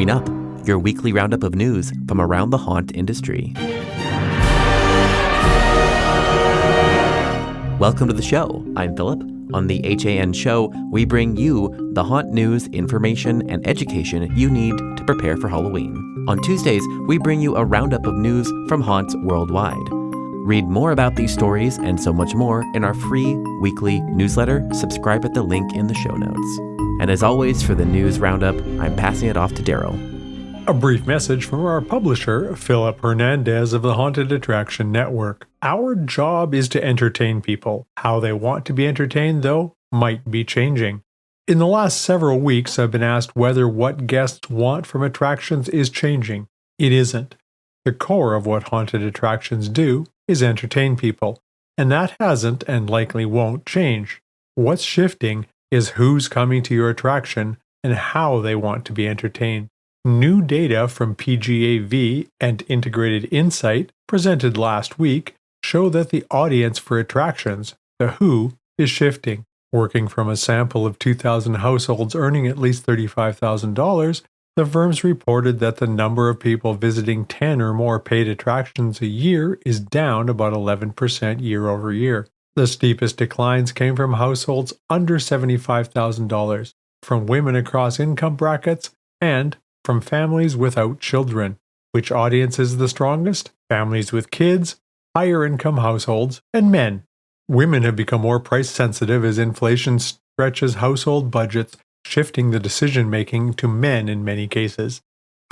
Coming up, your weekly roundup of news from around the haunt industry. Welcome to the show. I'm Philip. On the H.A.N. show, we bring you the haunt news, information, and education you need to prepare for Halloween. On Tuesdays, we bring you a roundup of news from haunts worldwide. Read more about these stories and so much more in our free weekly newsletter. Subscribe at the link in the show notes. And as always, for the news roundup, I'm passing it off to Daryl. A brief message from our publisher, Philip Hernandez of the Haunted Attraction Network. Our job is to entertain people. How they want to be entertained, though, might be changing. In the last several weeks, I've been asked whether what guests want from attractions is changing. It isn't. The core of what haunted attractions do is entertain people, and that hasn't and likely won't change. What's shifting is who's coming to your attraction and how they want to be entertained. New data from PGAV and Integrated Insight, presented last week, show that the audience for attractions, the who, is shifting. Working from a sample of 2,000 households earning at least $35,000, the firms reported that the number of people visiting 10 or more paid attractions a year is down about 11% year over year. The steepest declines came from households under $75,000, from women across income brackets, and from families without children. Which audience is the strongest? Families with kids, higher income households, and men. Women have become more price sensitive as inflation stretches household budgets, shifting the decision-making to men in many cases.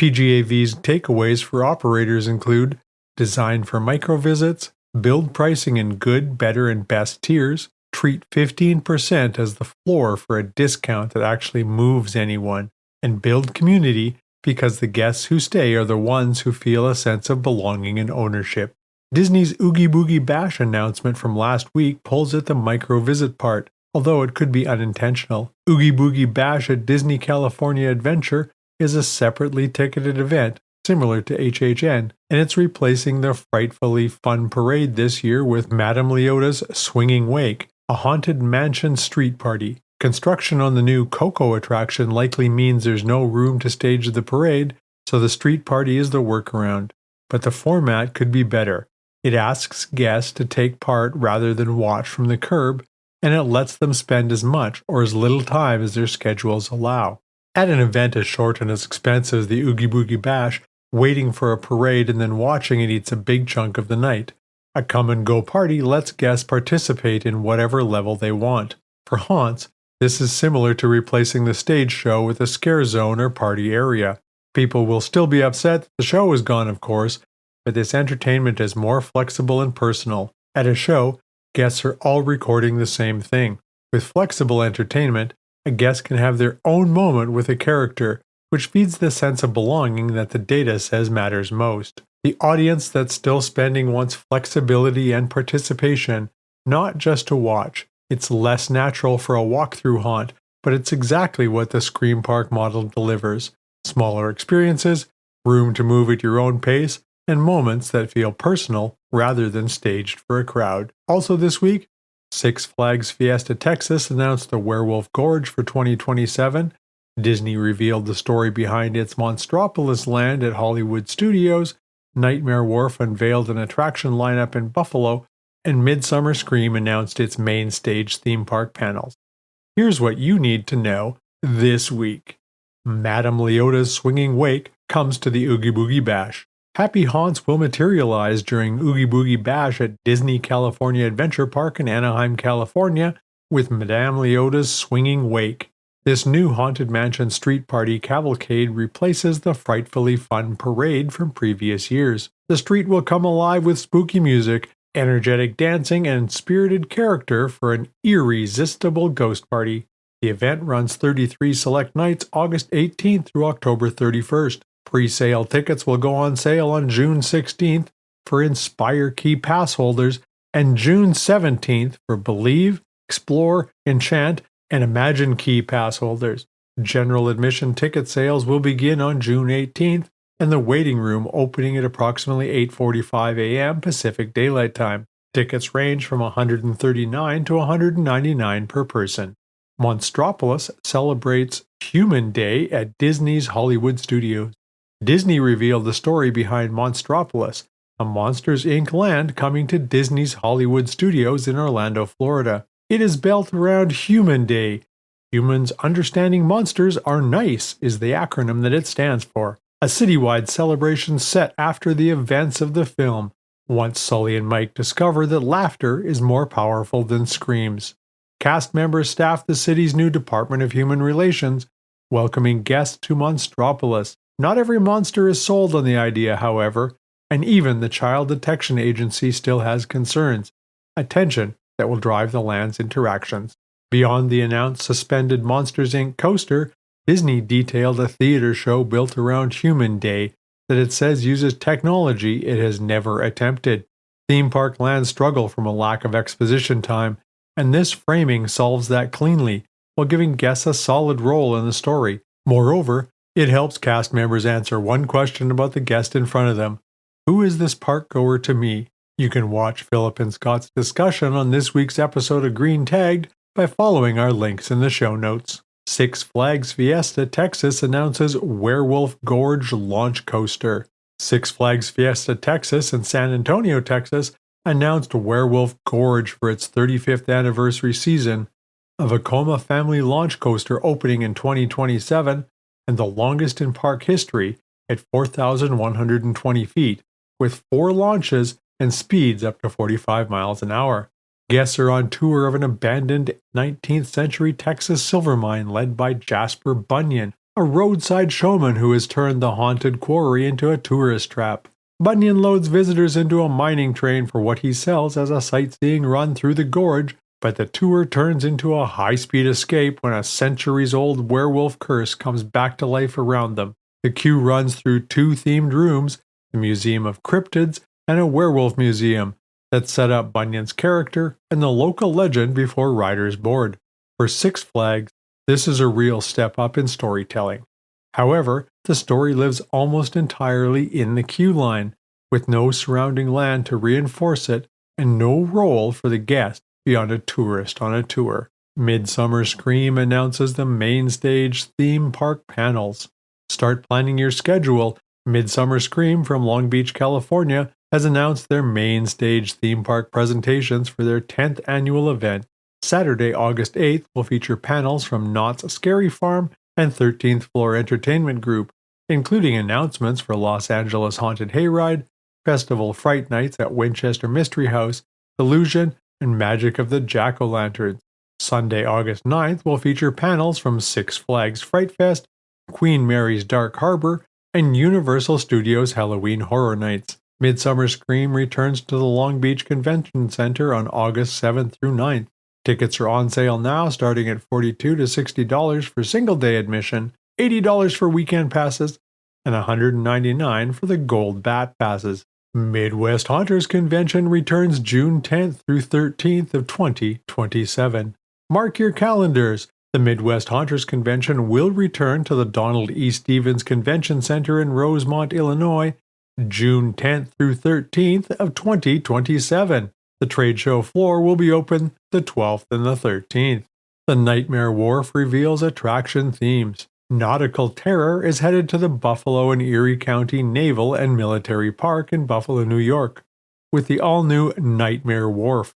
PGAV's takeaways for operators include design for micro-visits, build pricing in good, better, and best tiers, treat 15% as the floor for a discount that actually moves anyone, and build community because the guests who stay are the ones who feel a sense of belonging and ownership. Disney's Oogie Boogie Bash announcement from last week pulls at the micro-visit part, although it could be unintentional. Oogie Boogie Bash at Disney California Adventure is a separately ticketed event, similar to H.U.M.A.N, and it's replacing the frightfully fun parade this year with Madame Leota's Swinging Wake, a haunted mansion street party. Construction on the new Coco attraction likely means there's no room to stage the parade, so the street party is the workaround. But the format could be better. It asks guests to take part rather than watch from the curb, and it lets them spend as much or as little time as their schedules allow. At an event as short and as expensive as the Oogie Boogie Bash, waiting for a parade and then watching it eats a big chunk of the night. A come-and-go party lets guests participate in whatever level they want. For haunts, this is similar to replacing the stage show with a scare zone or party area. People will still be upset that the show is gone, of course, but this entertainment is more flexible and personal. At a show, guests are all recording the same thing. With flexible entertainment, a guest can have their own moment with a character, which feeds the sense of belonging that the data says matters most. The audience that's still spending wants flexibility and participation, not just to watch. It's less natural for a walkthrough haunt, but it's exactly what the Scream Park model delivers. Smaller experiences, room to move at your own pace, and moments that feel personal rather than staged for a crowd. Also this week, Six Flags Fiesta Texas announced the Werewolf Gorge for 2027. Disney revealed the story behind its Monstropolis land at Hollywood Studios. Nightmare Wharf unveiled an attraction lineup in Buffalo, and Midsummer Scream announced its main stage theme park panels. Here's what you need to know this week. Madame Leota's Swinging Wake comes to the Oogie Boogie Bash. Happy haunts will materialize during Oogie Boogie Bash at Disney California Adventure Park in Anaheim, California, with Madame Leota's Swinging Wake. This new Haunted Mansion Street Party cavalcade replaces the frightfully fun parade from previous years. The street will come alive with spooky music, energetic dancing, and spirited character for an irresistible ghost party. The event runs 33 select nights, August 18th through October 31st. Pre-sale tickets will go on sale on June 16th for Inspire Key Pass holders and June 17th for Believe, Explore, Enchant, and Imagine Key Pass holders. General admission ticket sales will begin on June 18th, and the waiting room opening at approximately 8:45 a.m. Pacific Daylight Time. Tickets range from $139 to $199 per person. Monstropolis celebrates H.U.M.A.N Day at Disney's Hollywood Studios. Disney revealed the story behind Monstropolis, a Monsters Inc. land coming to Disney's Hollywood Studios in Orlando, Florida. It is built around H.U.M.A.N Day. Humans Understanding Monsters Are Nice is the acronym that it stands for. A citywide celebration set after the events of the film, once Sully and Mike discover that laughter is more powerful than screams. Cast members staff the city's new Department of Human Relations, welcoming guests to Monstropolis. Not every monster is sold on the idea, however, and even the Child Detection Agency still has concerns, a tension that will drive the land's interactions. Beyond the announced suspended Monsters Inc. coaster, Disney detailed a theater show built around H.U.M.A.N Day that it says uses technology it has never attempted. Theme park lands struggle from a lack of exposition time, and this framing solves that cleanly, while giving guests a solid role in the story. Moreover, it helps cast members answer one question about the guest in front of them. Who is this park goer to me? You can watch Philip and Scott's discussion on this week's episode of Green Tagged by following our links in the show notes. Six Flags Fiesta Texas announces Werewolf Gorge launch coaster. Six Flags Fiesta Texas and San Antonio, Texas announced Werewolf Gorge for its 35th anniversary season, a Vekoma family launch coaster opening in 2027 and the longest in park history at 4,120 feet, with 4 launches and speeds up to 45 miles an hour. Guests are on tour of an abandoned 19th century Texas silver mine led by Jasper Bunyan, a roadside showman who has turned the haunted quarry into a tourist trap. Bunyan loads visitors into a mining train for what he sells as a sightseeing run through the gorge, but the tour turns into a high-speed escape when a centuries-old werewolf curse comes back to life around them. The queue runs through 2 themed rooms, the Museum of Cryptids and a werewolf museum, that set up Bunyan's character and the local legend before riders board. For Six Flags, this is a real step up in storytelling. However, the story lives almost entirely in the queue line, with no surrounding land to reinforce it and no role for the guest beyond a tourist on a tour. Midsummer Scream announces the main stage theme park panels. Start planning your schedule. Midsummer Scream from Long Beach, California has announced their main stage theme park presentations for their 10th annual event. Saturday, August 8th will feature panels from Knott's Scary Farm and 13th Floor Entertainment Group, including announcements for Los Angeles Haunted Hayride, Festival Fright Nights at Winchester Mystery House, Illusion, and Magic of the Jack-O-Lanterns. Sunday, August 9th will feature panels from Six Flags Fright Fest, Queen Mary's Dark Harbor, and Universal Studios Halloween Horror Nights. Midsummer Scream returns to the Long Beach Convention Center on August 7th through 9th. Tickets are on sale now, starting at $42 to $60 for single-day admission, $80 for weekend passes, and $199 for the Gold Bat passes. Midwest Haunters Convention returns June 10th through 13th of 2027. Mark your calendars. The Midwest Haunters Convention will return to the Donald E. Stevens Convention Center in Rosemont, Illinois, June 10th through 13th of 2027. The trade show floor will be open the 12th and the 13th. The Nightmare Wharf reveals attraction themes. Nautical Terror is headed to the Buffalo and Erie County Naval and Military Park in Buffalo, New York, with the all-new Nightmare Wharf.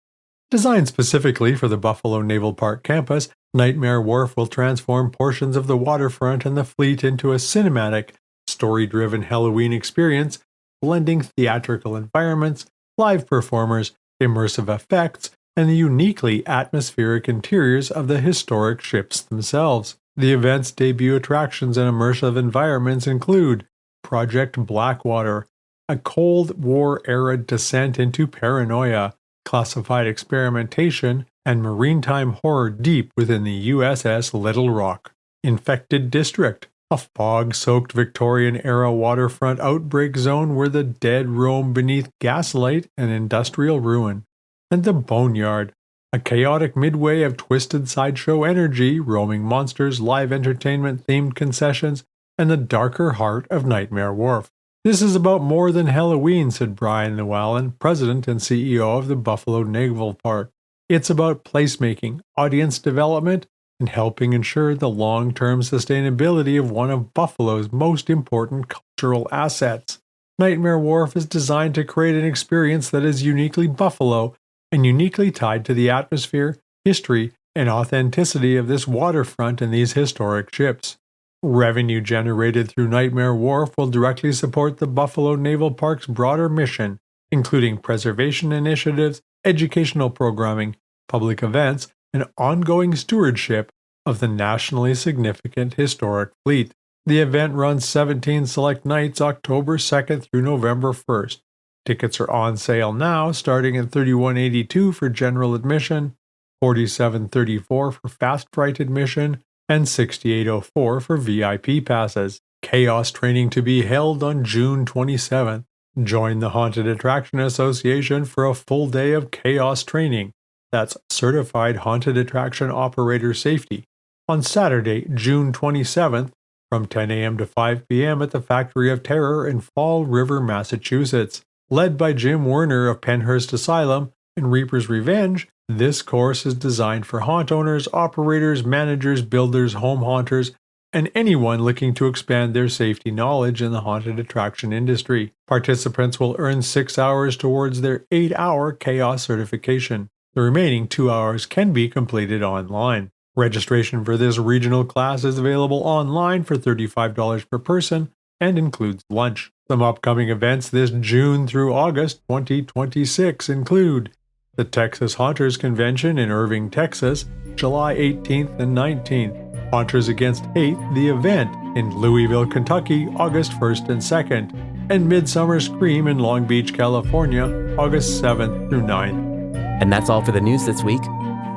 Designed specifically for the Buffalo Naval Park campus, Nightmare Wharf will transform portions of the waterfront and the fleet into a cinematic, story-driven Halloween experience, blending theatrical environments, live performers, immersive effects, and the uniquely atmospheric interiors of the historic ships themselves. The event's debut attractions and immersive environments include Project Blackwater, a Cold War-era descent into paranoia, classified experimentation, and maritime horror deep within the USS Little Rock. Infected District, a fog-soaked Victorian-era waterfront outbreak zone where the dead roam beneath gaslight and industrial ruin. And the Boneyard, a chaotic midway of twisted sideshow energy, roaming monsters, live entertainment-themed concessions, and the darker heart of Nightmare Wharf. This is about more than Halloween, said Brian Llewellyn, president and CEO of the Buffalo Naval Park. It's about placemaking, audience development, and helping ensure the long-term sustainability of one of Buffalo's most important cultural assets. Nightmare Wharf is designed to create an experience that is uniquely Buffalo and uniquely tied to the atmosphere, history, and authenticity of this waterfront and these historic ships. Revenue generated through Nightmare Wharf will directly support the Buffalo Naval Park's broader mission, including preservation initiatives, educational programming, public events, and ongoing stewardship of the nationally significant historic fleet. The event runs 17 select nights October 2nd through November 1st. Tickets are on sale now, starting at $31.82 for general admission, $47.34 for fast fright admission, and $68.04 for VIP passes. Chaos training to be held on June 27th. Join the Haunted Attraction Association for a full day of Chaos training. That's Certified Haunted Attraction Operator Safety. On Saturday, June 27th, from 10 a.m. to 5 p.m. at the Factory of Terror in Fall River, Massachusetts. Led by Jim Werner of Penhurst Asylum and Reaper's Revenge, this course is designed for haunt owners, operators, managers, builders, home haunters, and anyone looking to expand their safety knowledge in the haunted attraction industry. Participants will earn 6 hours towards their 8-hour Chaos certification. The remaining 2 hours can be completed online. Registration for this regional class is available online for $35 per person and includes lunch. Some upcoming events this June through August 2026 include the Texas Haunters Convention in Irving, Texas, July 18th and 19th. Haunters Against Hate, the event, in Louisville, Kentucky, August 1st and 2nd. And Midsummer Scream in Long Beach, California, August 7th through 9th. And that's all for the news this week.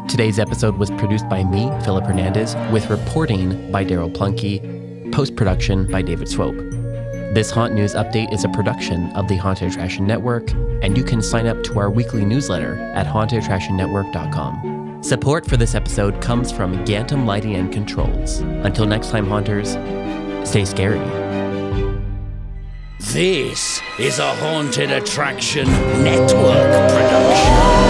Today's episode was produced by me, Philip Hernandez, with reporting by Daryl Plunkey, post-production by David Swope. This Haunt News Update is a production of the Haunted Attraction Network, and you can sign up to our weekly newsletter at hauntedattractionnetwork.com. Support for this episode comes from Gantom Lighting and Controls. Until next time, Haunters, stay scary. This is a Haunted Attraction Network production.